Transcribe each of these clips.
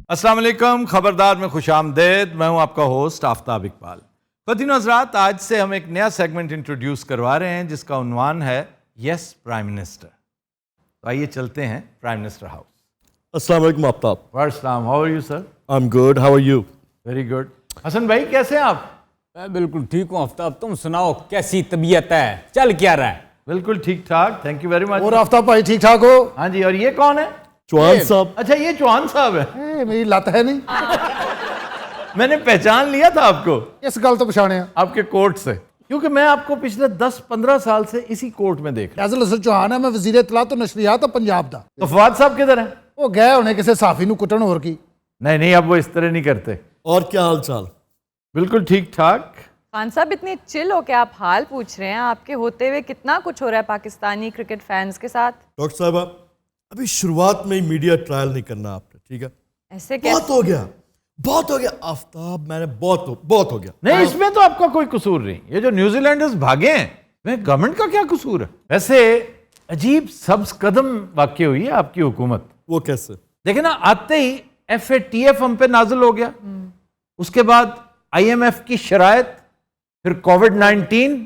अस्सलाम वालेकुम, खबरदार में खुशामदेद। मैं हूं आपका होस्ट आफ्ताब इकबाल। ख़वातीन हज़रात, आज से हम एक नया सेगमेंट इंट्रोड्यूस करवा रहे हैं जिसका उन्वान है यस प्राइम मिनिस्टर। तो आइए चलते हैं प्राइम मिनिस्टर हाउस। अस्सलाम वालेकुम आफ्ताब। वालेकुम, how are you sir? I am good, how are you? Very good. Hasan भाई कैसे हैं आप? मैं बिल्कुल ठीक हूँ आफ्ताब, तुम सुनाओ कैसी तबीयत है, चल क्या रहा है? बिल्कुल ठीक ठाक, थैंक यू वेरी मच। और आफ्ताब भाई ठीक ठाक हो? हाँ जी, और ये कौन है? चौहान साहब। अच्छा, ये चौहान साहब है। मेरी लत है नहीं, मैंने पहचान लिया था आपको इस गल तो पछाने आपके कोर्ट से, क्योंकि मैं आपको पिछले 10-15 साल से इसी कोर्ट में देख रहा फैजल हसन चौहान है, मैं वजीर इत्तलात और नशरियात पंजाब दा। हूं। तो फवाद साहब किधर हैं? वो गए होने किसी साफी नु कुटन और की। नहीं नहीं, अब वो इस तरह नहीं करते। और क्या हाल चाल? बिल्कुल ठीक ठाक। खान साहब, इतनी चिल हो के आप हाल पूछ रहे हैं? आपके होते हुए कितना कुछ हो रहा है पाकिस्तानी क्रिकेट फैंस के साथ। डॉक्टर साहब, अभी शुरुआत में ही मीडिया ट्रायल नहीं करना आपने, ठीक है? ऐसे बहुत हो गया, बहुत हो गया आफ्ताब, मैंने बहुत हो गया। नहीं, इसमें तो आपका कोई कसूर नहीं। ये जो न्यूजीलैंडर्स भागे हैं, में गवर्नमेंट का क्या कसूर है? वैसे अजीब सब्ज कदम वाकई हुई है आपकी हुकूमत। वो कैसे? देखे ना, आते ही FATF हम पे नाजिल हो गया, उसके बाद IMF की शरायत, फिर कोविड-19,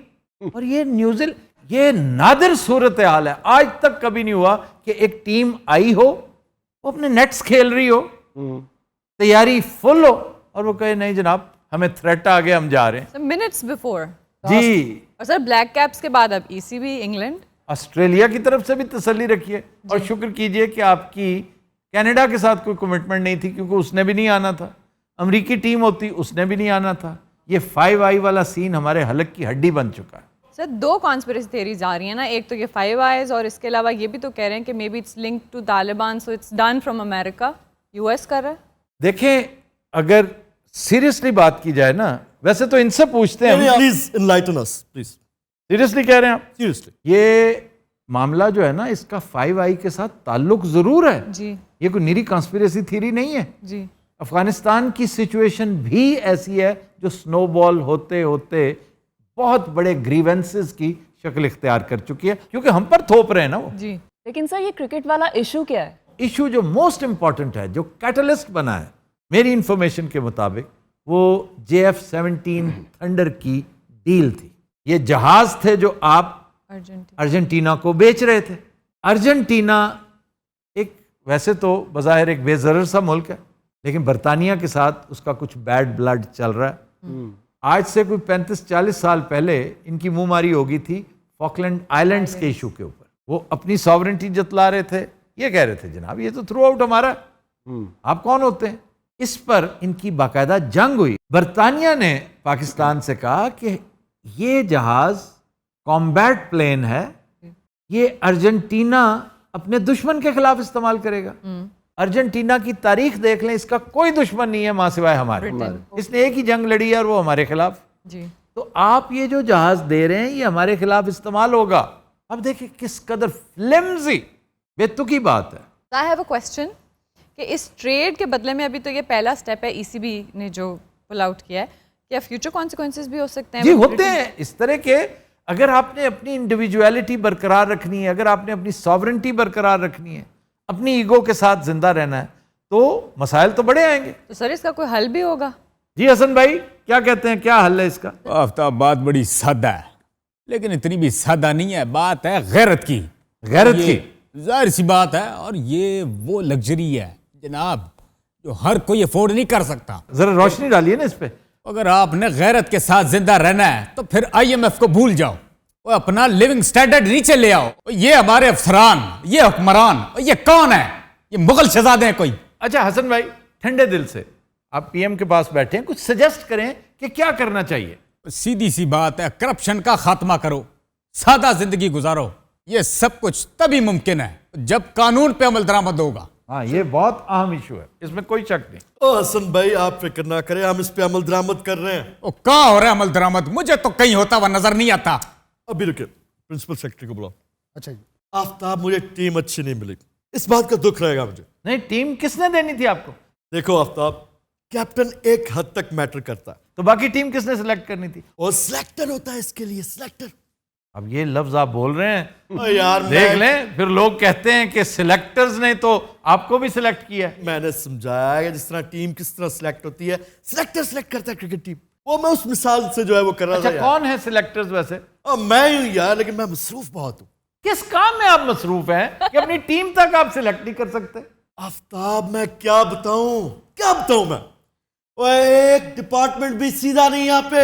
और ये न्यूजीलैंड, ये नादिर सूरत हाल है। आज तक कभी नहीं हुआ कि एक टीम आई हो, वो अपने नेट्स खेल रही हो, तैयारी फुल हो, और वो कहे नहीं जनाब हमें थ्रेट आ गया, हम जा रहे हैं। मिनट्स बिफोर जी। और सर, ब्लैक कैप्स के बाद अब ECB इंग्लैंड, ऑस्ट्रेलिया की तरफ से भी तसल्ली रखिए, और शुक्र कीजिए कि आपकी कनाडा के साथ कोई कमिटमेंट नहीं थी, क्योंकि उसने भी नहीं आना था। अमेरिकी टीम होती, उसने भी नहीं आना था। ये 5 आई वाला सीन हमारे हलक की हड्डी बन चुका है। सर 2 कॉन्स्पिरेसी थ्योरीज आ रही है ना, एक तो ये 5 आईज, और इसके अलावा ये भी तो कह रहे हैं कि maybe it's linked to Taliban, so it's done from America. US कर रहा है। देखें, अगर सीरियसली बात की जाए ना, वैसे तो इनसे पूछते हैं, please enlighten us please. Seriously कह रहे हैं आप? सीरियसली ये मामला जो है ना, इसका 5 आई के साथ ताल्लुक जरूर है जी ये कोई निरी कॉन्स्पिरेसी थ्योरी नहीं है। जी। अफगानिस्तान की सिचुएशन भी ऐसी है जो स्नोबॉल होते होते बहुत बड़े ग्रीवेंसेस की शक्ल इख्तियार कर चुकी है, क्योंकि हम पर थोप रहे हैं ना वो। जी। लेकिन सर, ये क्रिकेट वाला इशू क्या है? इशू जो मोस्ट इंपॉर्टेंट है, जो कैटलिस्ट बना है मेरी इंफॉर्मेशन के मुताबिक, वो JF-17 थंडर की डील थी। ये जहाज थे जो आप अर्जेंटीना को बेच रहे थे। अर्जेंटीना एक, वैसे तो बज़ाहिर एक बेज़रर सा मुल्क है, लेकिन बरतानिया के साथ उसका कुछ बैड ब्लड चल रहा है। आज से कोई 35-40 साल पहले इनकी मुंहमारी हो गई थी फॉकलैंड आइलैंड्स के इशू के ऊपर। वो अपनी सॉवरेंटी जतला रहे थे, ये कह रहे थे जनाब ये तो थ्रू आउट हमारा, आप कौन होते हैं? इस पर इनकी बाकायदा जंग हुई। बरतानिया ने पाकिस्तान से कहा कि ये जहाज कॉम्बैट प्लेन है, ये अर्जेंटीना अपने दुश्मन के खिलाफ इस्तेमाल करेगा। अर्जेंटीना की तारीख देख लें, इसका कोई दुश्मन नहीं है मां सिवाय हमारे। इसने एक ही जंग लड़ी है और वो हमारे खिलाफ। जी। तो आप ये जो जहाज दे रहे हैं, ये हमारे खिलाफ इस्तेमाल होगा। अब देखिए किस कदर फ्लिम्जी बेतुकी बात है। आई हैव अ क्वेश्चन कि इस ट्रेड के बदले में, अभी तो ये पहला स्टेप है ECB ने जो पुल आउट किया है, क्या फ्यूचर कॉन्सिक्वेंसेस भी हो सकते हैं? जी होते हैं इस तरह के। अगर आपने अपनी इंडिविजुअलिटी बरकरार रखनी है, अगर आपने अपनी सॉवरेंटी बरकरार रखनी है, अपनी ईगो के साथ जिंदा रहना है, तो मसाइल तो बड़े आएंगे। तो सर इसका कोई हल भी होगा? जी हसन भाई, क्या कहते हैं, क्या हल है इसका? आफ्ताब, बात बड़ी सादा है, लेकिन इतनी भी सादा नहीं है। बात है गैरत की। गैरत ये की? जाहिर सी बात है, और ये वो लग्जरी है जनाब जो हर कोई अफोर्ड नहीं कर सकता। जरा रोशनी डालिए ना इस पे। अगर आपने गैरत के साथ जिंदा रहना है तो फिर IMF को भूल जाओ, वो अपना लिविंग स्टैंडर्ड नीचे ले आओ। ये हमारे अफसरान, ये हुक्मरान, ये कौन है? ये मुगल शहजादे हैं कोई? अच्छा हसन भाई, ठंडे दिल से आप PM के पास बैठे हैं, कुछ सजेस्ट करें कि क्या करना चाहिए। सीधी सी बात है, करप्शन का खात्मा करो, सादा जिंदगी गुजारो। ये सब कुछ तभी मुमकिन है जब कानून पे अमल दरामद होगा। हाँ, ये बहुत अहम इशू है, इसमें कोई शक नहीं। ओ हसन भाई, आप फिक्र ना करें, हम इस पे अमल दरामद कर रहे हैं। वो कहाँ हो रहा है अमल दरामद? मुझे तो कहीं होता हुआ नजर नहीं आता। अभी रुके, प्रिंसिपल सेक्रेटरी को बुलाओ। अच्छा जी। आफ्ताब, मुझे टीम अच्छी नहीं मिली, इस बात का दुख रहेगा मुझे। नहीं, टीम किसने देनी थी आपको? देखो आफ्ताब, कैप्टन एक हद तक मैटर करता है, तो बाकी टीम किसने सिलेक्ट करनी थी? और सिलेक्टर होता है इसके लिए, सिलेक्टर। अब ये लफ्ज आप बोल रहे हैं, ओ यार देख लें, फिर लोग कहते हैं कि सिलेक्टर्स ने तो आपको भी सिलेक्ट किया है। मैंने समझाया है जिस तरह टीम किस तरह सिलेक्ट होती है, सिलेक्टर सिलेक्ट करता है क्रिकेट टीम, वो मैं उस मिसाल से जो है वो कर रहा अच्छा, था यार। कौन है सिलेक्टर्स वैसे? मैं ही हूं यार, लेकिन मैं मसरूफ बहुत हूं। किस काम में आप मसरूफ हैं कि अपनी टीम तक आप सिलेक्ट नहीं कर सकते? आफ्ताब मैं क्या बताऊं मैं, वो एक डिपार्टमेंट भी सीधा नहीं यहाँ पे,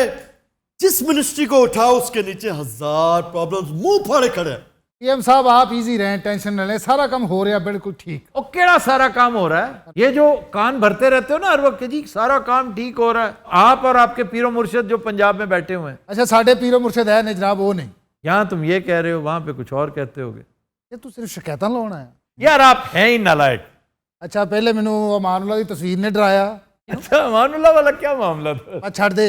जिस मिनिस्ट्री को उठाओ उसके नीचे 1000 प्रॉब्लम्स मुंह फाड़े खड़े हैं। पीएम साहब आप इजी रहें, टेंशन न लें, सारा काम हो रहा बिल्कुल ठीक। और केड़ा सारा काम हो रहा है? ये जो कान भरते रहते हो ना हर वक्त जी सारा काम ठीक हो रहा है, आप और आपके पीरो मुर्शिद जो पंजाब में बैठे हुए हैं। अच्छा साढ़े पीरो मुर्शिद है नहीं जनाब, वो नहीं। यहाँ तुम ये कह रहे हो, वहां पे कुछ और कहते होगे। ये तू सिर्फ शिकायतां लाना है। यार आप हैं ही नालायक। अच्छा पहले मैनू अमानुल्लाह की तस्वीर ने डराया। अच्छा, अमानुल्लाह वाला क्या मामला था? मैं छड़ दे,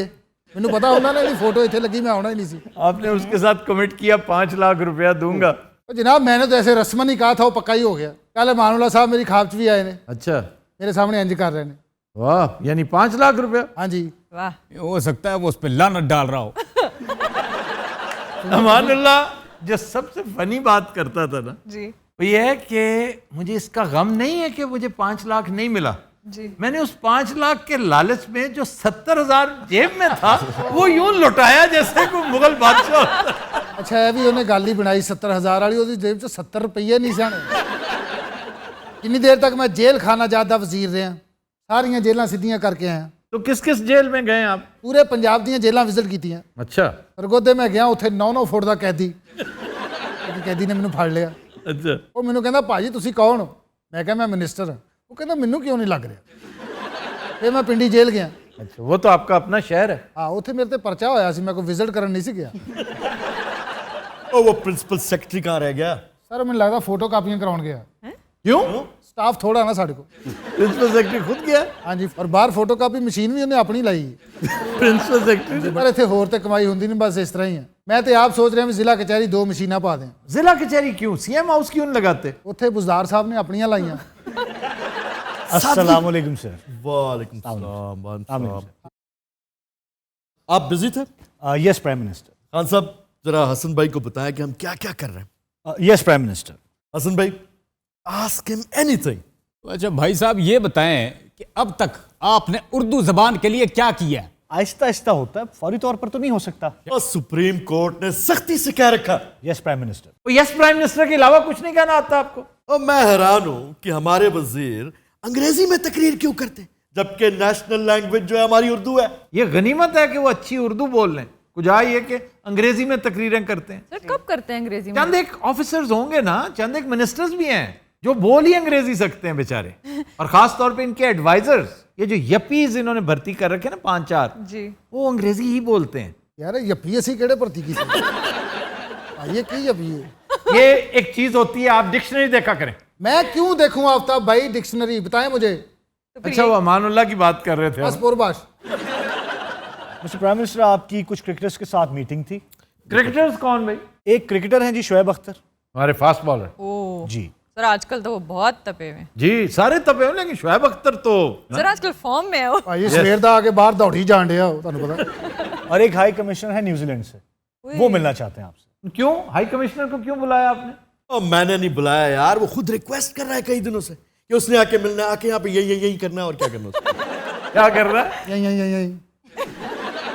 मैनू पता उन्होंने दी फोटो इतने लगी, मैं आना ही नहीं सी। आपने उसके साथ कमिट किया 5 लाख रुपया दूंगा। तो जनाब मैंने तो ऐसे रस्मन ही कहा था, वो पक्का ही हो गया। कल अमानुल्लाह साहब मेरी खाब च भी आए ने, अच्छा, मेरे सामने इंज कर रहे हैं। वाह, यानी 5 लाख रुपया? हाँ जी। वाह, हो सकता है वो उस पर लानत डाल रहा हो। अमानुल्लाह जो सबसे फनी बात करता था ना, जी वो ये है कि मुझे इसका गम नहीं है कि मुझे 5 लाख नहीं मिला, जी। मैंने उस 5 लाख के लालच में जो 70,000 जेब में था वो यूं लुटाया जैसे कोई मुगल बादशाह होता। अच्छा ये भी उन्हें गल ही बनाई 70,000 वाली, ਉਹਦੀ जेब च 70 रुपये नहीं सन। कितनी देर तक मैं जेल खाना जात दा वजीर रहा, सारियां जेलां सीधियां करके आया। तो किस किस जेल में गए आप? पूरे पंजाब ਦੀਆਂ जेलां विजिट कीतियां। अच्छा सरगोधे मैं गया, ਉੱਥੇ 9-9 ਫੁੱਟ ਦਾ कैदी, कैदी ने ਮੈਨੂੰ ਫੜ ਲਿਆ। अच्छा, ਉਹ ਮੈਨੂੰ ਕਹਿੰਦਾ ਭਾਜੀ ਤੁਸੀਂ ਕੌਣ ਹੋ? ਮੈਂ ਕਿਹਾ ਮੈਂ ਮਿਨਿਸਟਰ ਹਾਂ। ਉਹ ਕਹਿੰਦਾ ਮੈਨੂੰ ਕਿਉਂ ਨਹੀਂ ਲੱਗ ਰਿਹਾ। ਫਿਰ ਮੈਂ ਪਿੰਡੀ ਜੇਲ੍ਹ ਗਿਆ। अच्छा, वो तो आपका अपना शहर है। ਹਾਂ ਉੱਥੇ ਮੇਰੇ ਤੇ ਪਰਚਾ ਹੋਇਆ ਸੀ, ਮੈਂ ਕੋਈ ਵਿਜ਼ਿਟ ਕਰਨ ਨਹੀਂ ਸੀ ਗਿਆ। ओ वो प्रिंसिपल सेक्रेटरी कहाँ रह गया? ਸਰ ਮੈਨੂੰ ਲੱਗਦਾ ਫੋਟੋ ਕਾਪੀਆਂ ਕਰਾਉਣ ਗਿਆ। क्यों? ਸਟਾਫ ਥੋੜਾ ਨਾ ਸਾਡੇ ਕੋਲ। प्रिंसिपल सेक्रेटरी खुद गया? ਹਾਂਜੀ, ਔਰ ਬਾਹਰ ਫੋਟੋ ਕਾਪੀ ਮਸ਼ੀਨ ਵੀ ਉਹਨੇ ਆਪਣੀ ਲਾਈ। प्रिंसिपल सेक्रेटरी ਪਰ ਇੱਥੇ ਹੋਰ ਤੇ ਕਮਾਈ ਹੁੰਦੀ ਨਹੀਂ, ਬਸ ਇਸ ਤਰ੍ਹਾਂ ਹੀ ਹੈ। ਮੈਂ ਤੇ ਆਪ ਸੋਚ ਰਿਹਾ ਵੀ ਜ਼ਿਲ੍ਹਾ ਕਚਹਿਰੀ 2 ਮਸ਼ੀਨਾਂ ਪਾ ਦਿਆਂ। जिला कचहरी क्यों? सीएम हाउस क्यों नहीं लगाते? ਉੱਥੇ बुजदार ਸਾਹਿਬ ਨੇ ਆਪਣੀਆਂ ਲਾਈਆਂ। अस्सलाम वालेकुम सर। वालेकुम सलाम। आप बिजी थे? Yes prime minister. खान साहब जरा हसन भाई को बताएं कि हम क्या क्या कर रहे हैं। Yes prime minister. हसन भाई आस्क हिम एनीथिंग। अच्छा भाई साहब ये बताएं कि अब तक आपने उर्दू जबान के लिए क्या किया है? आहिस्ता आहिस्ता होता है, फौरी तौर पर तो नहीं हो सकता। और सुप्रीम कोर्ट ने सख्ती से कह रखा। Yes prime minister. तो यस प्राइम मिनिस्टर के अलावा कुछ नहीं कहना आता आपको? और मैं हैरान हूं कि हमारे वजीर अंग्रेजी में तकरीर क्यों करते हैं, जबकि नेशनल लैंग्वेज जो है हमारी उर्दू है। ये गनीमत है कि वो अच्छी उर्दू बोल लें, कुछ ये कि अंग्रेजी में तकरीरें करते हैं। सर कब करते हैं अंग्रेजी में? चंद एक ऑफिसर्स होंगे ना, चंद एक मिनिस्टर्स भी हैं जो बोल ही अंग्रेजी सकते हैं बेचारे, और खास तौर पे इनके एडवाइजर्स, ये जो यपीज इन्होंने भर्ती कर रखे ना 5-4, जी वो अंग्रेजी ही बोलते हैं। ਯਾਰ ਇਹ ਯਪੀ ਅਸੀਂ ਕਿਹੜੇ ਭਰਤੀ ਕੀਤੀ? ਇਹ ਕੀ ਯਪੀ है? ये एक चीज होती है, आप डिक्शनरी देखा करें। मैं क्यों देखूं आफ्ताब भाई डिक्शनरी, बताएं मुझे। तो फिर अच्छा, वो अमानुल्लाह की बात कर रहे थे बस हम। पुरबाश। मिस्टर प्राइम मिनिस्टर, आपकी कुछ क्रिकेटर्स के साथ मीटिंग थी। क्रिकेटर्स कौन भाई? एक क्रिकेटर हैं जी शोएब अख्तर हमारे फास्ट बॉलर। ओ जी। सर आजकल तो वो बहुत तपे हुए हैं। जी सारे तपे हो, लेकिन शुएब अख्तर तो सर आजकल फॉर्म में है वो। भाई सवेर ਦਾ आके बाहर दौड़ी जान दिया, ਤੁਹਾਨੂੰ पता। और एक हाई कमिश्नर है न्यूजीलैंड से, वो मिलना चाहते हैं आपसे। क्यों? हाई कमिश्नर को क्यों बुलाया आपने? और मैंने नहीं बुलाया यार, वो खुद रिक्वेस्ट कर रहा है कई दिनों से कि उसने आके मिलना, आके यहाँ पे यही करना है, और क्या करना उसको। क्या कर रहा है? यही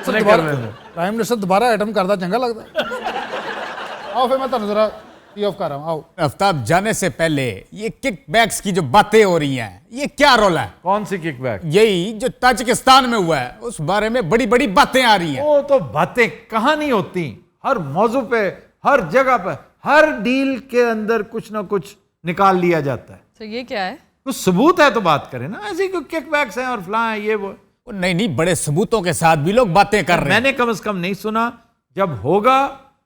उसने कर रहे हैं। प्राइम मिनिस्टर दोबारा आइटम करता चंगा लगता है। आओ फिर मैं ਤੁਹਾਨੂੰ जरा टी ऑफ कर रहा हूँ। आओ। आफ्ताब जाने से पहले ये किक बैक्स की जो बातें हो रही हैं, ये क्या रोल है? कौन सी किकबैक? यही जो ताजिकिस्तान में हुआ है, उस बारे में बड़ी बड़ी बातें आ रही हैं। वो तो बातें कहाँ नहीं होती, हर मौजू पे, हर जगह पे, हर डील के अंदर कुछ ना कुछ निकाल लिया जाता है। सर ये क्या है? कुछ सबूत है तो बात करें ना, ऐसे कोई किकबैक्स हैं और फलां है ये वो। नहीं, बड़े सबूतों के साथ भी लोग बातें कर रहे हैं। मैंने कम से कम नहीं सुना। जब होगा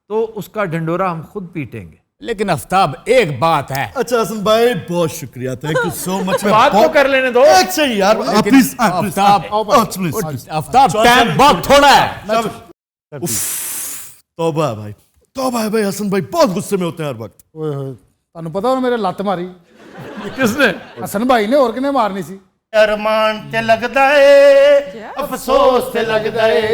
तो उसका ढंडोरा हम खुद पीटेंगे। लेकिन आफ्ताब एक बात है। अच्छा हसन भाई बहुत शुक्रिया, थैंक यू सो मच। बात तो कर लेने दो। एक चाहिए यार, प्लीज आफ्ताब टाइम बहुत थोड़ा है। तौबा है भाई, हसन भाई बहुत गुस्से में होते हैं हर वक्त। ओए होए, ਤੁਹਾਨੂੰ पता ਉਹਨੇ ਮੇਰੇ ਲੱਤ ਮਾਰੀ? किसने? हसन भाई ने, और किने मारनी सी? अरमान ते लगदा है, अफसोस ते लगदा है,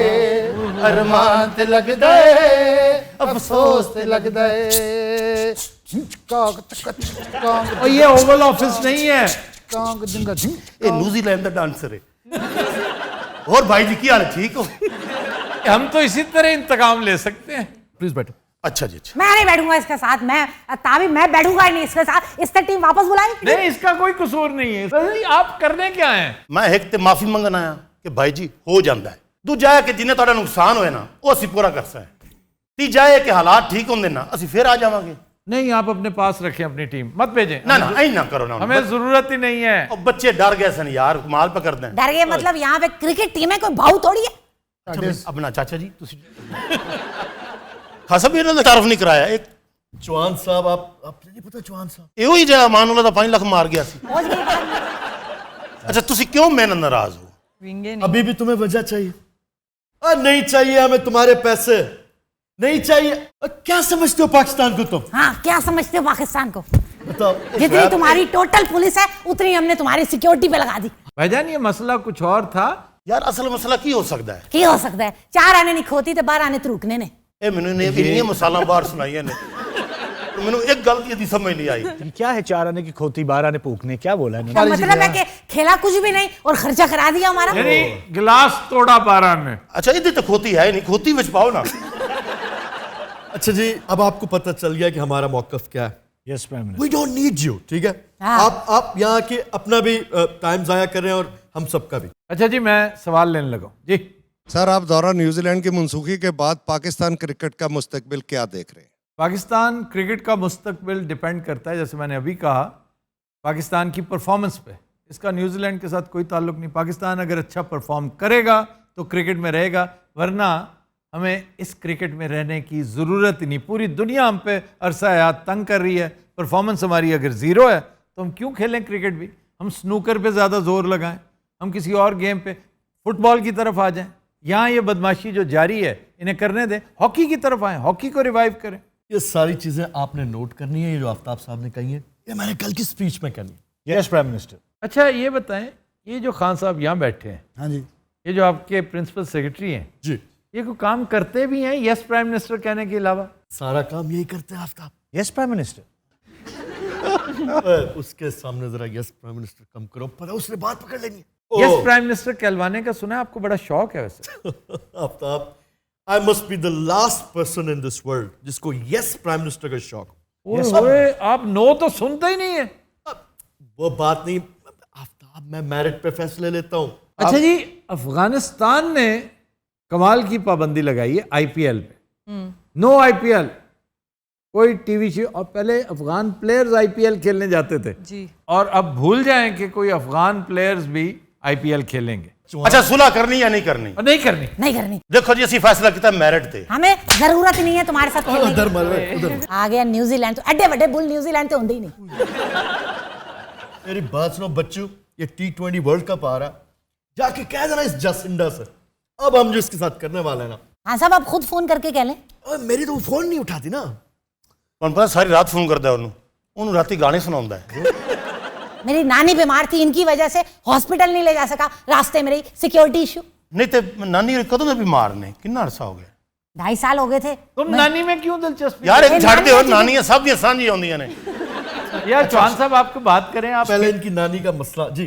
अरमान ते लगदा है, अफसोस ते लगदा है कांग तक कांग और ये ओवल ऑफिस नहीं है। कांग जिंगा ਇਹ ਨਿਊਜ਼ੀਲੈਂਡ ਦਾ ਡਾਂਸਰ ਹੈ ਹੋਰ ਭਾਈ जी की हाल है ठीक हो हम तो इसी तरह इंतकाम ले सकते हैं। प्लीज बैठो। अच्छा जी अच्छा मैं नहीं बैठूंगा इसके साथ, मैं ताबी मैं बैठूंगा ही नहीं इसके साथ। इससे टीम वापस बुलाएंगे। नहीं, इसका कोई कसूर नहीं है। नहीं, आप करने क्या है? मैं एक ते माफी मंगन आया कि भाई जी हो ਜਾਂਦਾ ਹੈ ਦੂਜਾ ਹੈ ਕਿ ਜਿੰਨੇ ਤੁਹਾਡਾ ਨੁਕਸਾਨ ਹੋਇਆ ਨਾ ਉਹ ਅਸੀਂ ਪੂਰਾ ਕਰ ਸਕਦੇ ਤੀਜਾ ਹੈ ਕਿ ਹਾਲਾਤ ਠੀਕ ਹੁੰਦੇ ਨਾ ਅਸੀਂ ਫਿਰ ਆ ਜਾਵਾਂਗੇ नहीं, आप अपने पास रखें अपनी टीम, मत भेजें। ना ना ऐ ना करो ना हमें जरूरत ही नहीं है। और बच्चे डर गए सन यार कमाल पे करते हैं डर गए मतलब यहाँ पे क्रिकेट टीम है, कोई भाऊ थोड़ी है। अपना चाचा जी ਤੁਸੀਂ ਖਾਸਾ ਵੀ ਇਹਨਾਂ ਦਾ ਤਾਰਫ ਨਹੀਂ ਕਰਾਇਆ ਇੱਕ चौहान साहब, आपने नहीं पता चौहान साहब? ਇਹੋ ਹੀ ਜਿਹੜਾ ਮਾਨੂਲਾ ਦਾ 5 ਲੱਖ ਮਾਰ ਗਿਆ ਸੀ पहुंच गई बात में। अच्छा ਤੁਸੀਂ ਕਿਉਂ ਮੇਰੇ ਨਾਲ ਨਾਰਾਜ਼ ਹੋ विंगे नहीं। अभी भी तुम्हें वजह चाहिए? नहीं चाहिए हमें तुम्हारे पैसे, नहीं चाहिए। क्या समझते हो पाकिस्तान को तुम? हाँ, क्या समझते हो पाकिस्तान को? बताओ। जितनी तुम्हारी टोटल पुलिस है उतनी हमने तुम्हारी सिक्योरिटी पे लगा दी। भाईजान, ये मसला कुछ और था। यार असल मसला की हो सकता है की हो सकता है? 4 आने नहीं खोती तो 12 आने तो रुकने ने। ਇਹ ਮੈਨੂੰ ਨੇ ਇੰਨੀਆਂ ਮਸਾਲਾਂ ਬਾਹਰ ਸੁਣਾਈਆਂ ਨੇ ਪਰ ਮੈਨੂੰ ਇੱਕ ਗਲਤੀ ਇਹਦੀ ਸਮਝ ਨਹੀਂ ਆਈ ये क्या है 4 आने की खोती 12 आने पूकने, क्या बोला इन्होंने? तो मतलब है कि खेला कुछ भी नहीं और खर्चा करा दिया हमारा। यानी गिलास तोड़ा 12 ने। अच्छा ਇਹਦੇ ਤਾਂ ਖੋਤੀ ਹੈ ਨਹੀਂ ਖੋਤੀ ਵਿੱਚ ਪਾਓ ਨਾ अच्छा जी, अब आपको पता चल गया कि हमारा मौकफ क्या है। Yes prime minister. We don't need you, ठीक है? हाँ। आप यहाँ के अपना भी टाइम जाया कर रहे हैं और हम सबका भी। अच्छा जी, मैं सवाल लेने लगा हूं। जी सर, आप दौरा न्यूजीलैंड की मनसूखी के बाद पाकिस्तान क्रिकेट का मुस्तकबिल क्या देख रहे हैं? पाकिस्तान क्रिकेट का मुस्तकबिल डिपेंड करता है, जैसे मैंने अभी कहा, पाकिस्तान की परफॉर्मेंस पे। इसका न्यूजीलैंड के साथ कोई ताल्लुक नहीं। पाकिस्तान अगर अच्छा परफॉर्म करेगा तो क्रिकेट में रहेगा, वरना हमें इस क्रिकेट में रहने की ज़रूरत ही नहीं। पूरी दुनिया हम पे अरसा हयात तंग कर रही है। परफॉर्मेंस हमारी अगर ज़ीरो है तो हम क्यों खेलें क्रिकेट भी? हम स्नूकर पे ज़्यादा जोर लगाएं, हम किसी और गेम पे, फुटबॉल की तरफ आ जाएं। यहाँ ये बदमाशी जो जारी है इन्हें करने दें, हॉकी की तरफ आएँ, हॉकी को रिवाइव करें। ये सारी चीजें आपने नोट करनी है, ये जो आफ्ताब साहब ने कही है, ये मैंने कल की स्पीच में करनी है। Yes prime minister. अच्छा ये बताएं, ये जो खान साहब यहाँ बैठे हैं, हाँ जी, ये जो आपके प्रिंसिपल सेक्रेटरी हैं, जी, ये कोई काम करते भी हैं यस प्राइम मिनिस्टर कहने के अलावा? सारा काम यही करते हैं आफ्ताब। Yes prime minister. उसके सामने जरा यस प्राइम मिनिस्टर कम करो, पर उसने बात पकड़ लेनी है। यस प्राइम मिनिस्टर कहलवाने का सुना है, आपको बड़ा शौक है वैसे। Aftab, I must be the last person in this world जिसको यस प्राइम मिनिस्टर का शौक हो। ओए, आप नो तो सुनते ही नहीं है। वो बात नहीं आफ्ताब, मैं मेरिट पे फैसले लेता हूँ। अच्छा जी, अफगानिस्तान ने कमाल की पाबंदी लगाई है आईपीएल पे। नो आईपीएल, कोई टीवी शो। और पहले अफगान प्लेयर्स आईपीएल खेलने जाते थे जी, और अब भूल जाएं कि कोई अफगान प्लेयर्स भी आईपीएल खेलेंगे। अच्छा सुलह करनी या नहीं करनी? और नहीं करनी। नहीं करनी। देखो जी ਅਸੀਂ फैसला किया मेरिट थे हमें जरूरत ही नहीं है तुम्हारे साथ खेलने उधर की। मर रहे, उधर। आ गया न्यूजीलैंड, तो एडे बड़े बुल न्यूजीलैंड तो होंगे ही नहीं। मेरी बात सुनो बच्चों, ये T20 वर्ल्ड कप आ रहा है, जाके कह देना इस जसिंडा से, अब हम जो इसके साथ करने वाले हैं ना। हाँ साहब, आप खुद फोन करके कह लें। और मेरी तो वो फोन नहीं उठाती ना। ਤੁਹਾਨੂੰ ਪਤਾ ਸਾਰੀ ਰਾਤ ਫੋਨ ਕਰਦਾ ਉਹਨੂੰ ਰਾਤੀ ਗਾਣੇ ਸੁਣਾਉਂਦਾ ਹੈ मेरी नानी बीमार थी, इनकी वजह से हॉस्पिटल नहीं ले जा सका, रास्ते में रही, सिक्योरिटी इशू। ਨਹੀਂ ਤੇ ਨਾਨੀ ਕਦੋਂ ਦੇ ਬਿਮਾਰ ਨੇ ਕਿੰਨਾ ਅਰਸਾ ਹੋ ਗਿਆ 2.5 साल हो गए थे। तुम नानी में क्यों दिलचस्पी? ਯਾਰ ਇੱਕ ਇਹ ਛੱਡ ਦਿਓ ਨਾਨੀਆਂ ਨਾਨੀਆਂ ਸਭ ਦੀਆਂ ਸਾਂਝੀਆਂ ਆਉਂਦੀਆਂ ਨੇ यार चौहान साहब, आपको बात करें आप। पहले इनकी नानी का मसला जी।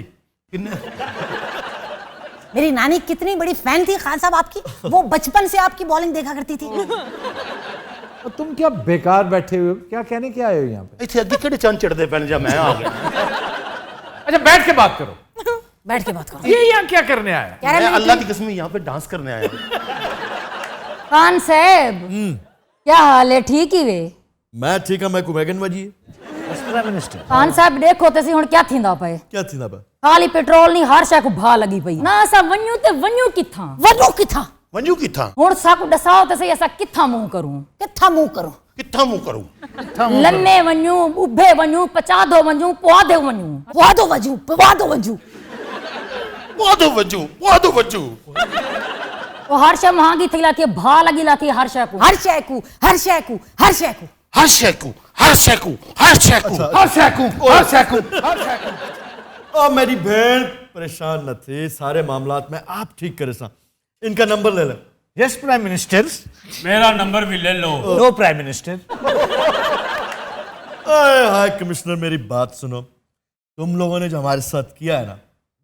मेरी नानी कितनी बड़ी फैन थी खान साहब आपकी, वो बचपन से आपकी बॉलिंग देखा करती थी। और तुम क्या बेकार बैठे हुए हो? क्या कहने क्या आए हो यहाँ पे? ਇੱਥੇ ਅੱਗੇ ਕਿਹੜੇ ਚੰਨ ਚੜਦੇ ਪੈਣ ਜਾਂ मैं आ गया अच्छा बैठ के बात करो। बैठ के बात करो। ये यहाँ क्या करने आया? कह रहे मैं हैं अल्लाह की कसम यहाँ पे डांस करने आया हूँ खान साहब क्या हाल है? ठीक ही वे? मैं ठीक है, मैं को वैगन वजी। Yes prime minister. खान साहब देखो ते सी हुण क्या थींदा पए, क्या थी ना बा? खाली पेट्रोल नहीं हर शै को भा लगी पई ना। असा वन्यू ते वन्यू किथां, वजू किथा वंजू किथा हुण साकू दसाओ ते सही असा किथां मुंह करूं? किथा मुंह करो। किथा मुंह करूँ लन्ने वन्यू, उभे वन्यू, पचादो वन्यू, पुआदे वन्यू। वादो वजू, वादो वजू। वादो वजू वो हर शै महंगी थी लाती है, भा लगी लाती है हर शै को। हर शय को, हर शय को, हर शय को। हर शेकू हर शेकू हर शेकू हर सैकू। और मेरी बहन परेशान न थे, सारे मामलात में आप ठीक करे सा। इनका नंबर ले लें। Yes prime minister. मेरा नंबर भी ले लो। No prime minister. Hi commissioner, मेरी बात सुनो। तुम लोगों ने जो हमारे साथ किया है ना,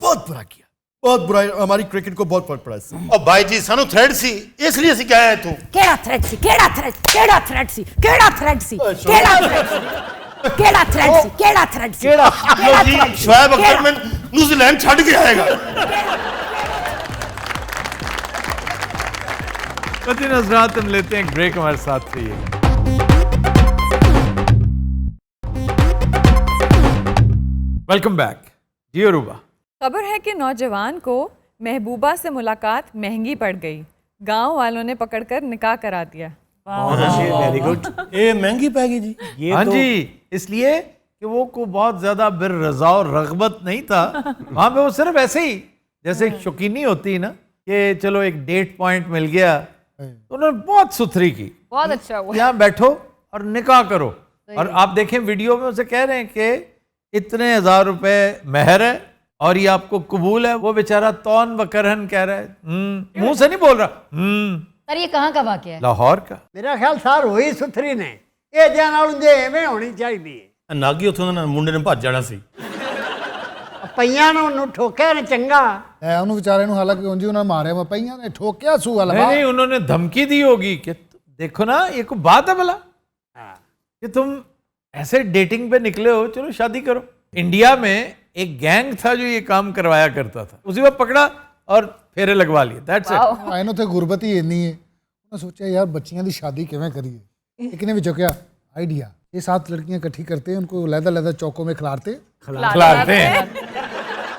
बहुत बुरा किया, बहुत बुरा। हमारी क्रिकेट को बहुत फर्क पड़ा इससे। और भाई जी सानू थ्रेड सी, इसलिए ਅਸੀਂ ਕਹੇ ਤੂੰ केड़ा थ्रेड सी, केड़ा थ्रेड, केड़ा थ्रेड सी, केड़ा थ्रेड सी, केड़ा थ्रेड सी, केड़ा थ्रेड सी, केड़ा थ्रेड सी, केड़ा ਜੀ ਸ਼ੁਆਇਬ ਅਖਤਰ ਮੈਂ ਨਿਊਜ਼ੀਲੈਂਡ ਛੱਡ ਕੇ ਆਏਗਾ। लेकिन हजरात हम लेते हैं एक ब्रेक, हमारे साथ रहिए। वेलकम बैक जी अरूबा। खबर है कि नौजवान को महबूबा से मुलाकात महंगी पड़ गई। गांव वालों ने पकड़कर निकाह करा दिया। Very good. ਇਹ ਮਹਿੰਗੀ ਪੈ ਗਈ ਜੀ। हाँ जी, इसलिए कि वो को बहुत ज्यादा बिर रजा और रगबत नहीं था वहां पे। वो सिर्फ ऐसे ही जैसे एक शौकीनी होती है ना कि चलो एक डेट पॉइंट मिल गया, तो उन्होंने बहुत सुथरी की। बहुत अच्छा हुआ। यहाँ बैठो और निकाह करो। और आप देखें वीडियो में उसे कह रहे हैं कि इतने 1000 रुपए महर है और ये आपको कबूल है। वो बेचारा तौन व करहन कह रहा है, मुंह से नहीं बोल रहा। सर ये कहाँ का वाकया है? लाहौर का। मेरा ख्याल सार हुई सुथरी ने ये जान नालों दे एवें होनी चाहिए। ਨਾਗੀ ਉੱਥੋਂ ਦਾ ਮੁੰਡੇ ਨੇ ਭੱਜ ਜਾਣਾ ਸੀ। ਪਈਆਂ ਨੂੰ ਠੋਕਿਆ ਨੇ ਚੰਗਾ। ਐ ਉਹਨੂੰ ਵਿਚਾਰੇ ਨੂੰ ਹਾਲਾਂਕਿ ਉਂਝ ਹੀ ਉਹਨਾਂ ਮਾਰਿਆ ਵਾ, ਪਈਆਂ ਨੇ ਠੋਕਿਆ ਸੂਆ नहीं ਲਗਾ। नहीं, उन्होंने धमकी दी होगी कि देखो ना ये कोई बात है भला कि तुम ऐसे डेटिंग पे निकले हो, चलो शादी करो। इंडिया में एक गैंग था जो ये काम करवाया करता था, उसी वक्त पकड़ा और फेरे लगवा लिए। That's it. ਇਹਨੂੰ ਤੇ ਗੁਰਬਤ ਹੀ ਇੰਨੀ ਹੈ। ਉਹਨੇ ਸੋਚਿਆ ਯਾਰ ਬੱਚੀਆਂ ਦੀ ਸ਼ਾਦੀ ਕਿਵੇਂ करिए। एक ने भी जो क्या आइडिया, ये 7 लड़कियां इकट्ठी करते हैं, उनको लहदा चौकों में खिलाते खिलाते हैं।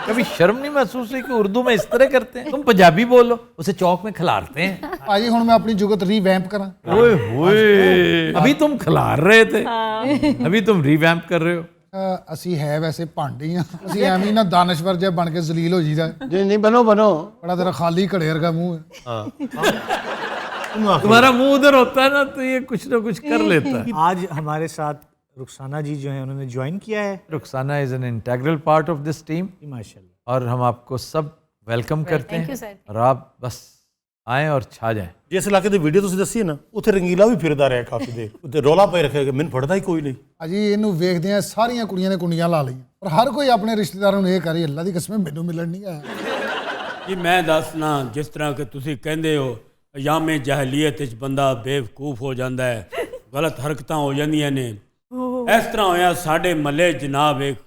कभी शर्म नहीं महसूस हुई कि उर्दू में इस तरह करते हैं? तुम पंजाबी बोलो, उसे चौक में खिलाते हैं। भाजी हुण मैं अपनी जुगत रीवैम्प करा। ओए होए, अभी तुम खिलार रहे थे, अभी तुम रीवैम्प कर रहे हो। ਅਸੀਂ ਹੈ ਵੈਸੇ ਭਾਂਡੇ ਆ, ਅਸੀਂ ਐਵੇਂ ਹੀ ਨਾ ਦਾਨਸ਼ਵਰ ਜਿਹਾ ਬਣ ਕੇ ਜ਼ਲੀਲ ਹੋ ਜੀਦਾ। नहीं बनो बनो। बड़ा तेरा खाली घड़े वर्गा मुंह है। तुम्हारा मुंह उधर होता है ना तो ये कुछ ना कुछ कर लेता है। आज हमारे साथ रुखसाना जी जो है उन्होंने ज्वाइन किया है। Rukhsana is an integral part of this team माशाल्लाह। और हम आपको सब वेलकम करते thank you, हैं sir. और आप बस आएं और छा जाएं। ਜਿਸ ਇਲਾਕੇ ਦੀ ਵੀਡੀਓ ਤੁਸੀਂ ਦੱਸੀ ਹੈ ਨਾ, ਉੱਥੇ ਰੰਗੀਲਾ ਵੀ ਫਿਰਦਾ ਰਿਹਾ ਕਾਫੀ ਦੇਰ। ਉੱਤੇ ਰੌਲਾ ਪਏ ਰੱਖਿਆ ਕਿ ਮੈਨੂੰ ਫੜਦਾ ਹੀ ਕੋਈ ਨਹੀਂ। ਅਜੀ ਇਹਨੂੰ ਵੇਖਦੇ ਆ ਸਾਰੀਆਂ ਕੁੜੀਆਂ ਨੇ ਕੁੰਡੀਆਂ ਲਾ ਲਈਆਂ, ਪਰ ਹਰ ਕੋਈ ਆਪਣੇ ਰਿਸ਼ਤੇਦਾਰਾਂ ਨੂੰ ਇਹ ਕਰੀ ਅੱਲਾ ਦੀ ਕਸਮ ਮੈਨੂੰ ਮਿਲਣ ਨਹੀਂ ਆਇਆ। ਜੀ ਮੈਂ ਦੱਸਣਾ, ਜਿਸ ਤਰ੍ਹਾਂ ਕਿ ਤੁਸੀਂ ਕਹਿੰਦੇ ਹੋ ਅਯਾਮੇ ਜahiliyyat ਵਿੱਚ ਬੰਦਾ ਬੇਵਕੂਫ ਹੋ ਜਾਂਦਾ ਹੈ, ਗਲਤ ਹਰਕਤਾਂ ਹੋ ਜਾਂਦੀਆਂ ਨੇ। ਇਸ ਤਰ੍ਹਾਂ ਹੋਇਆ ਸਾਡੇ ਮਹੱਲੇ ਜਨਾਬ ਇੱਕ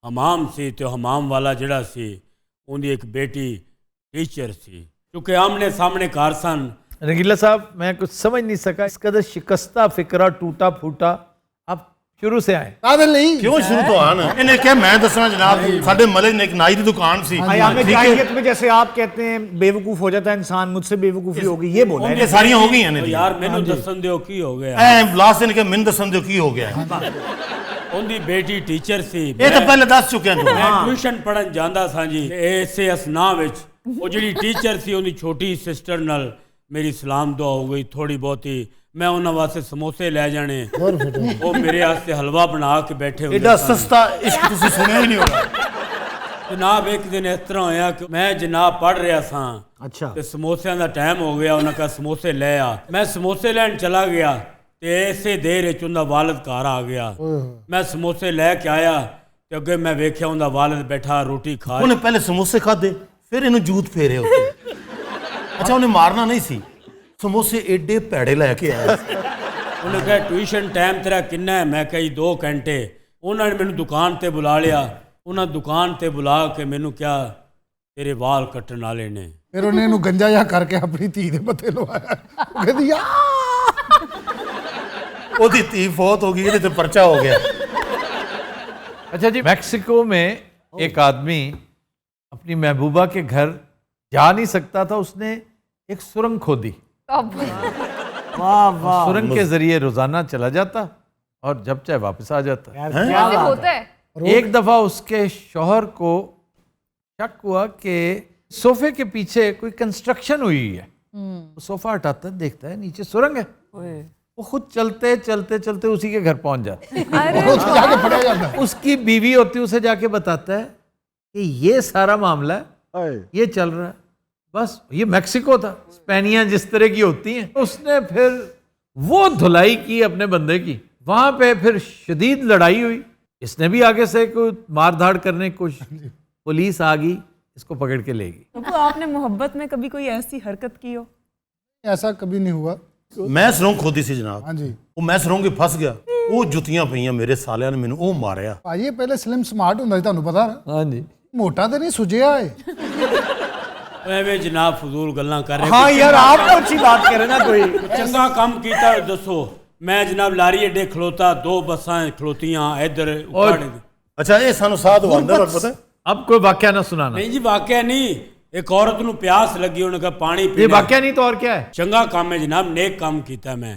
ਹਮਾਮ ਸੀ, ਤੇ ਹਮਾਮ ਵਾਲਾ ਜਿਹੜਾ ਸੀ ਉਹਦੀ ਇੱਕ ਬੇਟੀ टीचर सी, क्योंकि आमने सामने कार सन। रंगीला साहब, मैं कुछ समझ नहीं सका, इस कदर शिकस्ता फिक्रा टूटा फूटा, आप शुरू से आए। ਕਾਦਲ ਨਹੀਂ ਕਿਉਂ ਸ਼ੁਰੂ ਤੋਂ ਆਣ? ਇਹਨੇ ਕਿਹਾ ਮੈਂ ਦੱਸਣਾ ਜਨਾਬ, ਸਾਡੇ महल्ले ने एक नाई की दुकान सी। आयाम जाहिलियत में जैसे आप कहते हैं बेवकूफ हो जाता है इंसान, मुझसे बेवकूफी होगी, ये बोला है। ये सारियां हो गई हैं यार मैनू दसन दियो की हो गया। ਐ ਲਾਸਟ ਦਿਨ ਕਿ ਮੈਨੂੰ ਦੱਸਣ ਦਿਓ ਕੀ ਹੋ ਗਿਆ। ਉਹਦੀ ਬੇਟੀ ਟੀਚਰ ਸੀ। ਇਹ ਤਾਂ ਪਹਿਲੇ ਦੱਸ ਚੁੱਕਿਆ ਤੂੰ। ਮੈਂ ਟਿਊਸ਼ਨ ਪੜਨ ਜਾਂਦਾ ਸਾਂ ਜੀ, ਇਸੇ ਅਸਨਾ ਵਿੱਚ ਉਹ ਜਿਹੜੀ ਟੀਚਰ ਸੀ ਉਹਦੀ ਛੋਟੀ ਸਿਸਟਰ ਨਾਲ ਮੇਰੀ ਸਲਾਮ ਦੁਆ ਹੋ ਗਈ ਥੋੜੀ ਬਹੁਤੀ। ਮੈਂ ਉਹਨਾਂ ਵਾਸਤੇ ਸਮੋਸੇ ਲੈ ਜਾਣੇ, ਉਹ ਮੇਰੇ ਵਾਸਤੇ ਹਲਵਾ ਬਣਾ ਕੇ ਬੈਠੇ ਹੁੰਦੇ ਐਡਾ ਸਸਤਾ ਇਸ਼ਕ ਤੁਸੀਂ ਸੁਣਿਆ ਹੀ ਨਹੀਂ ਹੋਣਾ। ਜਨਾਬ ਇੱਕ ਦਿਨ ਇਸ ਤਰ੍ਹਾਂ ਹੋਇਆ ਕਿ ਮੈਂ ਜਨਾਬ ਪੜ੍ਹ ਰਿਹਾ ਸਾਂ, ਅੱਛਾ, ਤੇ ਸਮੋਸਿਆਂ ਦਾ ਟਾਈਮ ਹੋ ਗਿਆ। ਉਹਨਾਂ ਕਹਾ ਸਮੋਸੇ ਲੈ ਆ। ਮੈਂ ਸਮੋਸੇ ਲੈਣ ਚਲਾ ਗਿਆ ਤੇ ਇਸੇ ਦੇਰ ਵਿੱਚ ਉਹਦਾ ਵਾਲਦ ਘਰ ਆ ਗਿਆ। ਮੈਂ ਸਮੋਸੇ ਲੈ ਕੇ ਆਇਆ ਤੇ ਅੱਗੇ ਮੈਂ ਵੇਖਿਆ ਉਹਦਾ ਵਾਲਦ ਬੈਠਾ ਰੋਟੀ ਖਾ ਉਹਨੇ ਪਹਿਲੇ ਸਮੋਸੇ ਖਾਦੇ, ਫਿਰ ਇਹਨੂੰ ਜੂਤ ਫੇਰੇ ਉੱਤੇ। ਅੱਛਾ, ਉਹਨੇ ਮਾਰਨਾ ਨਹੀਂ ਸੀ, ਸਮੋਸੇ ਏਡੇ ਭੈੜੇ ਲੈ ਕੇ ਆਇਆ। ਉਹਨੇ ਕਿਹਾ ਟਿਊਸ਼ਨ ਟਾਈਮ ਤੇਰਾ ਕਿੰਨਾ ਹੈ? ਮੈਂ ਕਿਹਾ 2 ਘੰਟੇ। ਉਹਨਾਂ ਨੇ ਮੈਨੂੰ ਦੁਕਾਨ ਤੇ ਬੁਲਾ ਲਿਆ। ਉਹਨਾਂ ਦੁਕਾਨ ਤੇ ਬੁਲਾ ਕੇ ਮੈਨੂੰ ਕਿਹਾ ਤੇਰੇ ਵਾਲ ਕੱਟਣ ਵਾਲੇ ਨੇ। ਫਿਰ ਉਹਨੇ ਇਹਨੂੰ ਗੰਜਾ ਜਿਹਾ ਕਰਕੇ ਆਪਣੀ ਧੀ ਦੇ ਮੱਥੇ ਲਵਾਇਆ। ਉਹ ਕਹਿੰਦੀ ਆ ਉਹਦੀ ਧੀ ਫੌਤ ਹੋ ਗਈ, ਇਹਦੇ ਤੇ ਪਰਚਾ ਹੋ ਗਿਆ। अच्छा जी, मैक्सिको में एक आदमी अपनी महबूबा के घर जा नहीं सकता था, उसने एक सुरंग खोदी। सुरंग के जरिए रोजाना चला जाता और जब चाहे वापस आ जाता। होता है। एक दफा उसके शौहर को शक हुआ कि सोफे के पीछे कोई कंस्ट्रक्शन हुई है। वो सोफा हटाता है, देखता है नीचे सुरंग है। वो खुद चलते चलते चलते उसी के घर पहुंच जाता है। उसकी बीवी होती है, उसे जाके बताता है कि ये सारा मामला है, ये चल रहा है। बस ये मेक्सिको था, स्पेनियां जिस तरह की होती हैं, उसने फिर वो धुलाई की अपने बंदे की, वहां पे फिर शदीद लड़ाई हुई, इसने भी आगे से कोई मार धाड़ करने की कोशिश, पुलिस आ गई, इसको पकड़ के ले गई। तो आपने मोहब्बत में कभी कोई ऐसी हरकत की हो? ऐसा कभी नहीं हुआ। मैं ਸਰੋਂ ਖੋਦੀ ਸੀ ਜਨਾਬ। हाँ जी ਉਹ ਮੈਂ ਸਰੋਂ ਕੇ ਫਸ ਗਿਆ, ਉਹ ਜੁੱਤੀਆਂ ਪਈਆਂ ਮੇਰੇ ਸਾਲਿਆਂ ਨੇ ਮੈਨੂੰ, ਉਹ ਮਾਰਿਆ। ਭਾਜੀ ਇਹ ਪਹਿਲੇ ਸਲਿਮ ਸਮਾਰਟ ਹੁੰਦਾ ਸੀ, ਤੁਹਾਨੂੰ ਪਤਾ ਨਾ। ਹਾਂਜੀ ਮੋਟਾ ਤੇ ਨਹੀਂ ਸੁਜਿਆ ਏ। ਐਵੇਂ ਜਨਾਬ ਫਜ਼ੂਲ ਗੱਲਾਂ ਕਰ ਰਹੇ। हाँ यार आप तो अच्छी बात करें ना कोई। ਚੰਗਾ ਕੰਮ ਕੀਤਾ ਦੱਸੋ। ਮੈਂ ਜਨਾਬ ਲਾਰੀ ਅੱਡੇ ਖਲੋਤਾ, 2 ਬੱਸਾਂ ਖਲੋਤੀਆਂ ਇੱਧਰ ਉਕਾੜ। ਅੱਛਾ ਇਹ ਸਾਨੂੰ ਸਾਹ ਦਵਾਉਂਦਾ ਤੁਹਾਨੂੰ ਪਤਾ? अब कोई वाकया ना सुनाना। नहीं जी वाकया नहीं, एक औरत ਨੂੰ प्यास लगी, ਉਹਨੇ कहा पानी ये पीना। वाकया नहीं तो और क्या है? ਚੰਗਾ ਕੰਮ ਹੈ ਜਨਾਬ, नेक ਕੰਮ ਕੀਤਾ ਮੈਂ।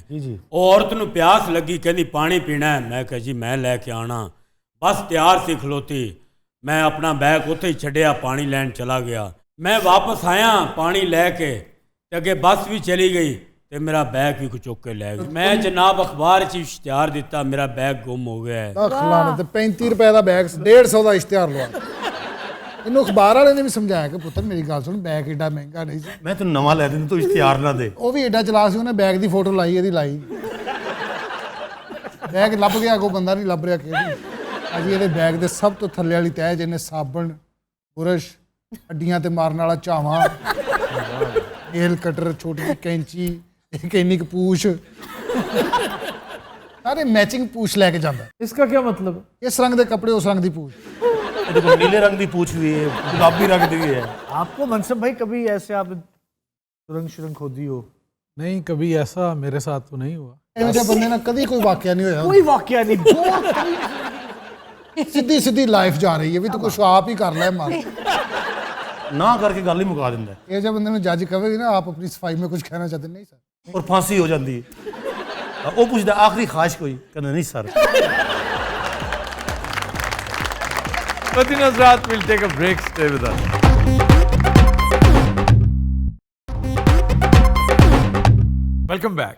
ਉਹ ਔਰਤ ਨੂੰ ਪਿਆਸ ਲੱਗੀ, ਕਹਿੰਦੀ ਪਾਣੀ ਪੀਣਾ ਹੈ। ਮੈਂ ਕਿਹਾ ਜੀ ਮੈਂ ਲੈ ਕੇ ਆਣਾ, ਬਸ ਤਿਆਰ ਸੀ ਖਲੋਤੀ। ਮੈਂ ਆਪਣਾ ਬੈਗ ਉੱਥੇ ਹੀ ਛੱਡਿਆ, ਪਾਣੀ ਲੈਣ ਚਲਾ ਗਿਆ। ਮੈਂ ਵਾਪਸ ਆਇਆ ਪਾਣੀ ਲੈ ਕੇ, ਤੇ ਅੱਗੇ ਬੱਸ ਵੀ ਚਲੀ ਗਈ ਤੇ ਮੇਰਾ ਬੈਗ ਵੀ ਚੁੱਕ ਕੇ ਲੈ ਗਈ। ਮੈਂ ਜਨਾਬ ਅਖਬਾਰ 'ਚ ਇਸ਼ਤਿਹਾਰ ਦਿੱਤਾ, ਮੇਰਾ ਬੈਗ ਗੁੰਮ ਹੋ ਗਿਆ ਹੈ। ਖਲਾਣੇ ਤੇ 35 ਰੁਪਏ ਦਾ ਬੈਗ, 150 ਦਾ ਇਸ਼ਤਿਹਾਰ ਲਵਾ। ਇਹਨੂੰ ਅਖਬਾਰ ਵਾਲੇ ਨੇ ਵੀ ਸਮਝਾਇਆ ਕਿ ਪੁੱਤਰ ਮੇਰੀ ਗੱਲ ਸੁਣ, ਬੈਗ ਏਡਾ ਮਹਿੰਗਾ ਨਹੀਂ ਸੀ। ਮੈਂ ਤੈਨੂੰ ਨਵਾਂ ਲੈ ਦਿੰਦਾ, ਤੂੰ ਇਸ਼ਤਿਹਾਰ ਨਾ ਦੇ। ਉਹ ਵੀ ਏਡਾ ਚਲਾ ਸੀ, ਉਹਨੇ ਬੈਗ ਦੀ ਫੋਟੋ ਲਾਈ, ਇਹਦੀ ਲਾਈ। ਬੈਗ ਲੱਭ ਗਿਆ, ਕੋਈ ਬੰਦਾ ਨਹੀਂ ਲੱਭ ਰਿਹਾ ਕਿਹੜੀ। ਅਜੀ ਇਹਦੇ ਬੈਗ ਦੇ ਸਭ ਤੋਂ ਥੱਲੇ ਵਾਲੀ ਤਹਿ ਜਿਹਨੇ ਸਾਬਣ, ਬੁਰਸ਼, ਅੱਡੀਆਂ ਤੇ ਮਾਰਨ ਵਾਲਾ ਝਾਵਾਂ, ਨੇਲ ਕਟਰ, ਛੋਟੀ ਜਿਹੀ ਕੈਂਚੀ, ਇੱਕ ਇੰਨੀ ਕੁ ਪੂਛ, ਸਾਰੇ ਮੈਚਿੰਗ ਪੂਛ ਲੈ ਕੇ ਜਾਂਦਾ। इसका क्या मतलब? ਇਸ ਰੰਗ ਦੇ ਕੱਪੜੇ, ਉਸ ਰੰਗ ਦੀ ਪੂਛ। देखो नीले रंग की पूछ भी है, गुलाबी रंग की भी है। आपको मनसब भाई कभी ऐसे आप सुरंग खोदी हो? नहीं, कभी ऐसा मेरे साथ तो नहीं हुआ। ਇਹੋ ਜਿਹੇ ਬੰਦੇ ਨਾਲ ਕਦੀ ਕੋਈ ਵਾਕਿਆ ਨਹੀਂ ਹੋਇਆ। कोई वाकया नहीं। ਸਿੱਧੀ ਸਿੱਧੀ ਲਾਈਫ ਜਾ ਰਹੀ ਹੈ ਵੀ ਤੂੰ ਕੁਛ ਆਪ ਹੀ ਕਰ ਲੈ ਮਾਰ। ਨਾ ਕਰਕੇ ਗੱਲ ਹੀ ਮੁਕਾ ਦਿੰਦਾ। ਇਹ ਜੇ ਬੰਦੇ ਨੂੰ ਜੱਜ ਕਹੇਗੀ ਨਾ ਆਪ ਆਪਣੀ ਸਫਾਈ में कुछ कहना चाहते नहीं सर, और फांसी हो जाती है। ਉਹ ਪੁੱਛਦਾ ਆਖਰੀ ਖਾਸ਼ ਕੋਈ, ਕਹਿੰਦਾ ਨਹੀਂ sir. But Hazrat, we'll take a break. Stay with us. Welcome back.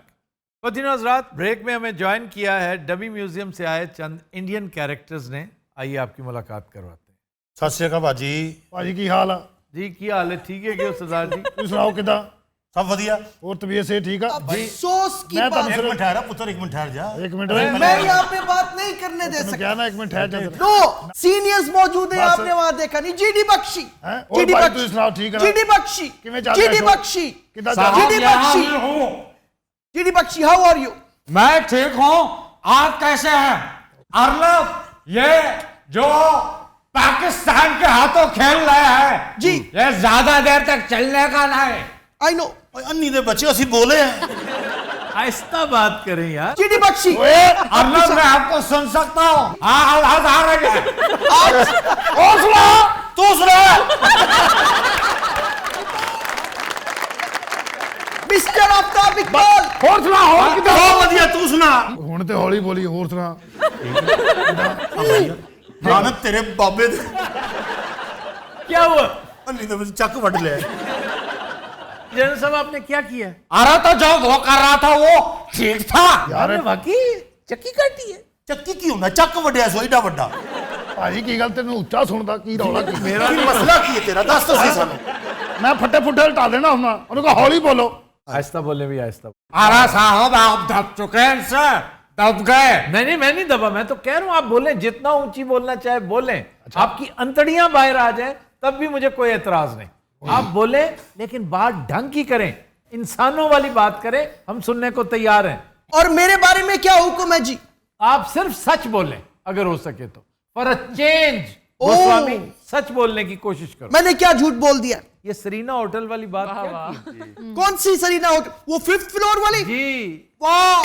But Hazrat, break में हमें ज्वाइन किया है डमी म्यूजियम से आए चंद इंडियन कैरेक्टर्स ने। आइए आपकी मुलाकात करवाते हैं। सत श्री अकाल भाजी। ਭਾਜੀ ਕੀ ਹਾਲ ਆ? जी की हाल है? ठीक है क्यों सरदार जी? ਤੁਸੀਂ ਸੁਣਾਓ ਕਿਦਾਂ? सब वधिया। ਹੋਰ ਤਬੀਅਤ ਸੇ ठीक है? अफसोस की मैं बात, एक मिनट ठहरा पुत्र, एक मिनट ठहर जा। एक मिनट मैं यहाँ पे बात नहीं करने दे सकता। क्या ना, एक मिनट ठहर जा। नो सीनियर्स मौजूद है, आपने वहां देखा नहीं? जीडी बख्शी, जीडी बख्शी, सुनाओ ठीक है? GD Bakshi, GD Bakshi, GD Bakshi, GD Bakshi, how are you? मैं ठीक हूँ, आप कैसे हैं? अर्नब, ये जो पाकिस्तान के हाथों खेल रहे हैं जी, ये ज्यादा देर तक चलने का नहीं। I know. अन्नी दे बच्चे असि बोले हैं। आहिस्ता बात करें यार। जीडी बख्शी, अर्नब मैं आपको सुन सकता हूँ। हाँ आवाज आ रही है। और सुना, तू सुना। मिस्टर आफ्ताब इकबाल, ਹੋਰ ਸੁਣਾ, ਹੋਰ ਕਿਦਾਂ? बहुत वधिया, तू सुना। ਹੁਣ ਤੇ ਹੌਲੀ ਬੋਲੀ, ਹੋਰ ਸੁਣਾ। लानत तेरे बाबे दे। क्या हुआ? अन्नी दे बच्चे चक वट ले। जनरल साहब आपने क्या किया? अरे तो जो वो कर रहा था वो ठीक था। यार वाकई चक्की काटी है। चक्की की होना, चक वड्या सो एडा वड्डा। ਭਾਜੀ ਕੀ ਗੱਲ, ਤੈਨੂੰ ਉੱਚਾ ਸੁਣਦਾ ਕੀ ਰੌਲਾ ਕੀ? मेरा मसला की है तेरा, दस तो सही सानू। ਮੈਂ ਫੱਟੇ ਫੁੱਟੇ ਹਟਾ ਦੇਣਾ ਹੁੰਦਾ, ਉਹਨੂੰ ਕਹਾ ਹੌਲੀ ਬੋਲੋ। आहिस्ता बोलने भी आहिस्ता। अरे साहब आप दब चुके हैं इनसे, दब गए। मैं नहीं दबा, मैं तो कह रहा हूं आप बोलें, जितना ऊंची बोलना चाहे बोलें। आपकी अंतड़ियां बाहर आ जाए तब भी मुझे कोई एतराज नहीं। आप बोले लेकिन बात ढंग की करें, इंसानों वाली बात करें, हम सुनने को तैयार हैं। और मेरे बारे में क्या हुक्म है जी? आप सिर्फ सच बोलें अगर हो सके तो, फॉर अ चेंज। गोस्वामी, सच बोलने की कोशिश करो। मैंने क्या झूठ बोल दिया? ये सरीना होटल वाली बात क्या की? कौन सी सरीना होटल? वो 5th फ्लोर वाली? जी। Wow,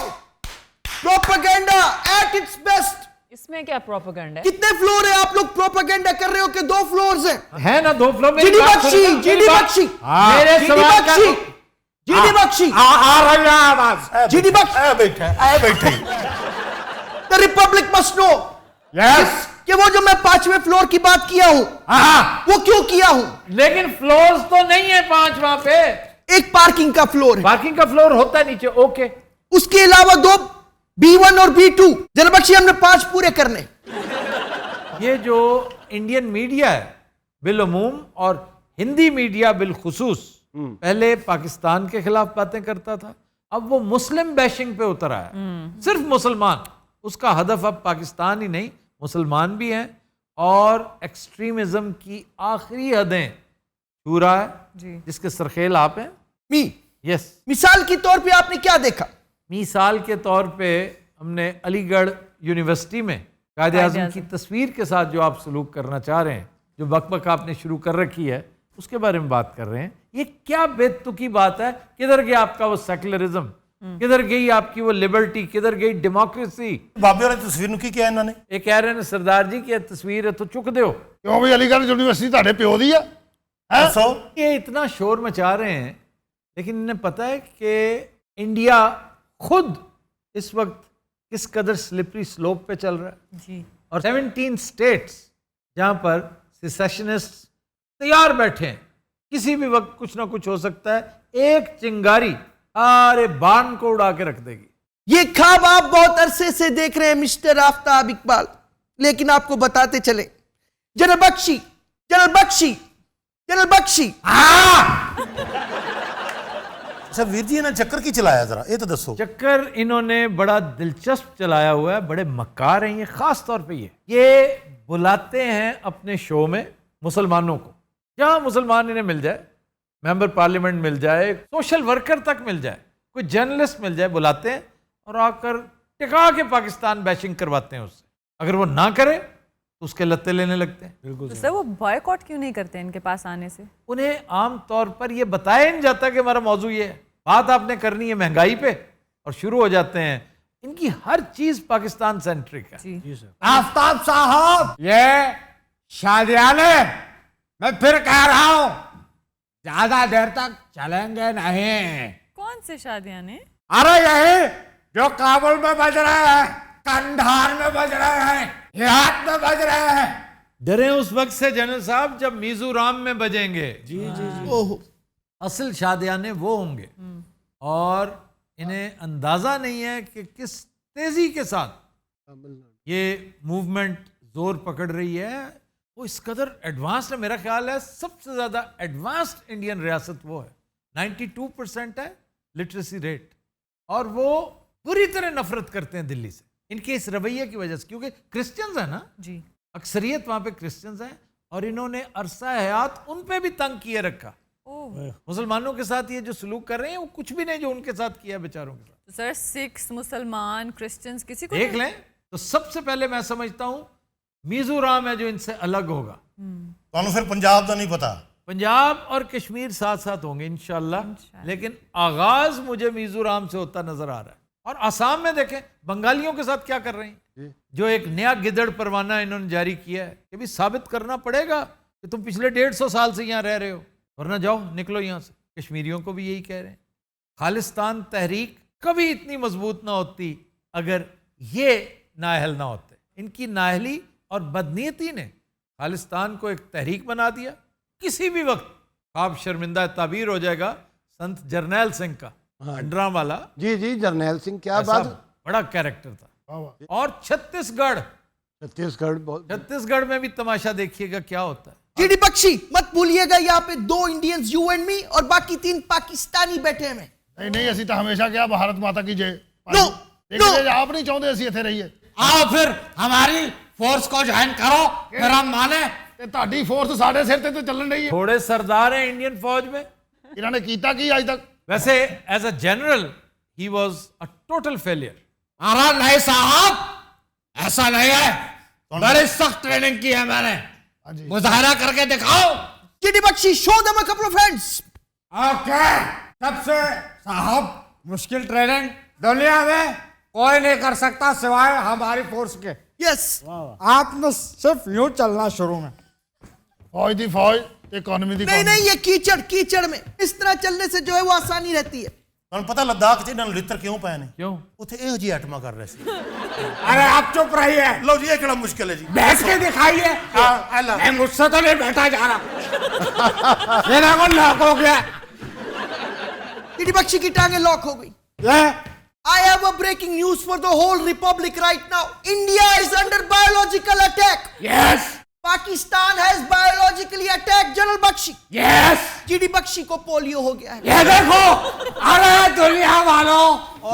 propaganda at its best. इसमें क्या प्रोपेगेंडा है? कितने फ्लोर है? आप लोग प्रोपेगेंडा कर रहे हो कि 2 फ्लोर्स हैं? है ना 2 floor. GD Bakshi, GD Bakshi, मेरे सवाल का जीडी बख्शी, आ रही है आवाज। जीडी बख्शी, बैठे। The Republic must know yes कि वो जो मैं 5वें फ्लोर की बात किया हूं, वो क्यों किया हूं? लेकिन फ्लोर्स तो नहीं है 5 वहां पे। एक पार्किंग का फ्लोर है। पार्किंग का फ्लोर होता है नीचे, ओके। उसके अलावा 2 B1 और B2। जनरल बख्शी हमने 5 पूरे करने। ये जो इंडियन मीडिया है बिलउमूम और हिंदी मीडिया बिलखुसूस, पहले पाकिस्तान के खिलाफ बातें करता था, अब वो मुस्लिम बैशिंग पे उतर आया। सिर्फ मुसलमान, उसका हदफ अब पाकिस्तान ही नहीं, मुसलमान भी हैं, और एक्सट्रीमिज्म की आखिरी हदें छू रहा है, जिसके सरखेल आप हैं। यस, मिसाल के तौर पे आपने क्या देखा? मिसाल के तौर पे हमने अलीगढ़ यूनिवर्सिटी में कायदे आज़म की तस्वीर के साथ जो आप सलूक करना चाह रहे हैं, जो बकबक आपने शुरू कर रखी है, उसके बारे में बात कर रहे हैं। ये क्या बेतुकी बात है? किधर गया आपका वो सेकुलरिज्म, किधर गई आपकी वो लिबर्टी, किधर गई डेमोक्रेसी? बाबे वाली तस्वीर ਨੂੰ ਕੀ ਕਿਹਾ ਇਹਨਾਂ ਨੇ? ये कह रहे हैं सरदार जी की तस्वीर है तो चुक दो। क्यों भी अलीगढ़ यूनिवर्सिटी ਤੁਹਾਡੇ ਪਿਓ ਦੀ ਆ? ये इतना शोर मचा रहे हैं, लेकिन इन्हें पता है कि इंडिया खुद इस वक्त किस कदर स्लिपरी स्लोप पे चल रहा है जी। और 17 स्टेट्स जहां पर सिसेशनिस्ट तैयार बैठे हैं, किसी भी वक्त कुछ ना कुछ हो सकता है, एक चिंगारी सारे बाण को उड़ा के रख देगी। ये ख्वाब आप बहुत अरसे से देख रहे हैं मिस्टर आफ्ताब इकबाल, लेकिन आपको बताते चले, general Bakshi, general Bakshi, general Bakshi. अच्छा वीर जी, इन्हें चक्कर की चलाया जरा ये तो दसो। चक्कर इन्होंने बड़ा दिलचस्प चलाया हुआ है, बड़े मक्कार हैं ये, खास तौर पे ये बुलाते हैं अपने शो में मुसलमानों को, जहां मुसलमान इन्हें मिल जाए, मेंबर पार्लियामेंट मिल जाए, सोशल वर्कर तक मिल जाए, कोई जर्नलिस्ट मिल जाए, बुलाते हैं और आकर टिका के पाकिस्तान बैशिंग करवाते हैं उससे। अगर वो ना करे तो उसके लत्ते लेने लगते हैं। बिल्कुल तो सर वो बॉयकॉट क्यों नहीं करते इनके पास आने से? उन्हें आम तौर पर ये बताया नहीं जाता कि हमारा मौजू ये है, बात आपने करनी है महंगाई पे, और शुरू हो जाते हैं। इनकी हर चीज पाकिस्तान सेंट्रिक है। जी सर। आफ्ताब साहब, ये शादियाने मैं फिर कह रहा हूं, ज्यादा देर तक चलेंगे नहीं। कौन से शादियां ने? अरे यही जो काबुल में बज रहे हैं, कंधार में बज रहे हैं, हेरात में बज रहे हैं। डरे उस वक्त से जनरल साहब जब मिजोरम में बजेंगे। जी जी जी। ओह, असल शादियाने वो होंगे, और इन्हें अंदाजा नहीं है कि किस तेजी के साथ ये मूवमेंट जोर पकड़ रही है। वो इस कदर एडवांस्ड है, मेरा ख्याल है सबसे ज्यादा एडवांस्ड इंडियन रियासत वो है। 92% है लिटरेसी रेट, और वो बुरी तरह नफरत करते हैं दिल्ली से, इनके इस रवैये की वजह से, क्योंकि क्रिश्चियंस है ना जी, अक्सरियत वहां पे क्रिश्चियंस हैं, और इन्होंने अरसा हयात उन पे भी तंग किए रखा। मुसलमानों के साथ ये जो सलूक कर रहे हैं वो कुछ भी नहीं जो उनके साथ किया बेचारों के साथ। तो सर सिख्स, मुसलमान, क्रिश्चियंस किसी को देख लें तो सबसे पहले मैं समझता हूं मिजोरम है जो इनसे अलग होगा। तो फिर पंजाब का नहीं पता? पंजाब और कश्मीर साथ साथ होंगे इंशाल्लाह, लेकिन आगाज मुझे मिजोरम से होता नजर आ रहा है। और आसाम में देखें बंगालियों के साथ क्या कर रहे हैं, जो एक नया गिदड़ परवाना इन्होंने जारी किया है कि भी साबित करना पड़ेगा कि तुम पिछले 150 साल से यहाँ रह रहे हो, वरना जाओ निकलो यहाँ से। कश्मीरियों को भी यही कह रहे हैं। खालिस्तान तहरीक कभी इतनी मजबूत ना होती अगर ये नाअहल ना होते। इनकी नाअहली और बदनीयती ने खालिस्तान को एक तहरीक बना दिया। किसी भी वक्त आप शर्मिंदा ताबीर हो जाएगा संत जरनैल सिंह का, अंडरा वाला। जी जी, जरनैल सिंह क्या बात, बड़ा कैरेक्टर था। और छत्तीसगढ़ में भी तमाशा देखिएगा क्या होता है। जीडी बख्शी मत भूलिएगा, यहाँ पे 2 इंडियंस यू एंड मी और बाकी 3 पाकिस्तानी बैठे हैं। नहीं नहीं, ਅਸੀਂ ਤਾਂ ਹਮੇਸ਼ਾ ਕਿਹਾ ਭਾਰਤ ਮਾਤਾ ਕੀ ਜੈ। नो आप नहीं चाहते ਅਸੀਂ ਇੱਥੇ ਰਹੀਏ? आओ फिर हमारी फोर्स को ज्वाइन करो, फिर हम माने। ਤੇ ਤੁਹਾਡੀ ਫੋਰਸ ਸਾਡੇ ਸਿਰ ਤੇ ਚੱਲਣ ਰਹੀ ਹੈ। थोड़े सरदार हैं इंडियन फौज में। ਇਹਨਾਂ ਨੇ ਕੀਤਾ ਕੀ ਅੱਜ ਤੱਕ? वैसे as a general he was a total failure. अरे नहीं साहब, ऐसा नहीं है, बड़ी सख्त ट्रेनिंग की है मैंने, मुजाहरा करके दिखाओ। GD Bakshi show them a couple of friends. Okay, सबसे साहब मुश्किल ट्रेनिंग दुनिया में कोई नहीं कर सकता सिवाय हमारी फोर्स के। यस, आपने सिर्फ यूं चलना शुरू में। फौज दी फौज, इकोनॉमी दी नहीं नहीं, ये कीचड़ कीचड़ में इस तरह चलने से जो है वो आसानी रहती है। ਤੁਹਾਨੂੰ ਪਤਾ ਲੱਦਾਖ 'ਚ ਇਹਨਾਂ ਨੂੰ ਲਿੱਤਰ ਕਿਉਂ ਪਏ ਨੇ? क्यों? ਉੱਥੇ ਇਹੋ ਜਿਹੀ ਆਈਟਮਾਂ ਕਰ ਰਹੇ ਸੀ। अरे आप चुप रहिए। ਲਓ ਜੀ, ਇਹ ਕਿਹੜਾ ਮੁਸ਼ਕਿਲ ਹੈ ਜੀ? बैठ के दिखाइए। नहीं, मुझसे तो नहीं बैठा जा रहा। मेरा को लॉक हो गया। जीडी बख्शी की टांगे लॉक हो गई। I have a breaking news for the whole republic right now. India is under biological attack. Yes. Pakistan has biologically attacked general Bakshi. Yes. GD Bakshi को पोलियो हो गया है। ये देखो, अरे दुनिया वालों,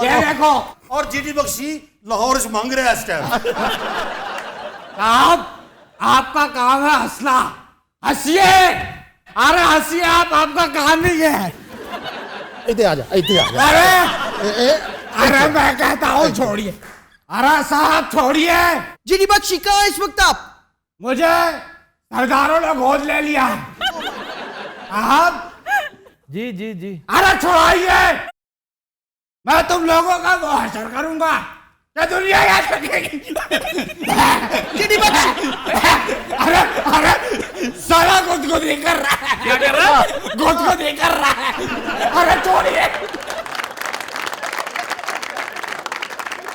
ये देखो। और जीडी बख्शी लाहौर से मांग रहे हैं इस टाइम। साहब, आपका काम है हंसना, हंसिए। अरे हंसिए आप, आपका काम ही है। इधर आ जा, इधर आ जा। अरे मैं कहता हूँ छोड़िए। अरे साहब छोड़िए। जीडी बख्शी कहाँ इस वक्त आप? मुझे सरदारों ने गोद ले लिया। साहब। जी जी जी। अरे छोड़ाइए, मैं तुम लोगों का वो हशर करूंगा, क्या दुनिया याद रखेगी। जीडी बख्शी। अरे सारा गुदगुदी कर रहा है। क्या कर रहा है? गुदगुदी कर रहा है। अरे छोड़िए।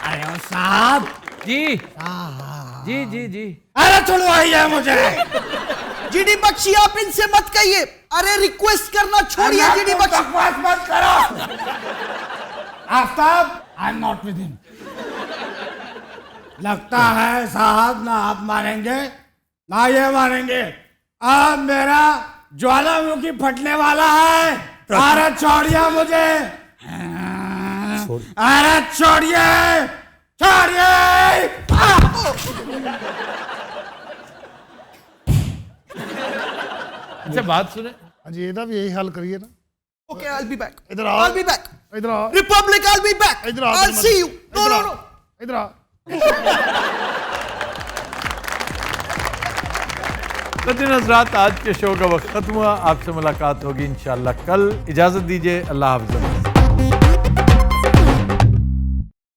अरे साहब। जी जी जी जी। अरे छुड़वाइए मुझे। जीडी बख्शी आप इनसे मत कहिए। अरे रिक्वेस्ट करना छोड़िए जीडी बख्शी। बकवास मत करो। Aftab, I am not with him. लगता है साहब ना आप मानेंगे ना ये मानेंगे। अब मेरा ज्वालामुखी फटने वाला है। अरे छोड़िए मुझे। अरे छोड़िए, छोड़िए। अच्छा बात सुने। हाँ जी, ਇਹਦਾ ਵੀ यही हाल करिए ना। Okay, I'll be back. इधर आ। I'll be back. इधर आ। Republic, I'll be back. इधर आ। I'll see you. No, no, no. इधर आ। नाज़रीन हज़रात, आज के शो का वक्त खत्म हुआ। आपसे मुलाकात होगी इंशाअल्लाह कल। इजाज़त दीजिए, अल्लाह हाफ़िज़।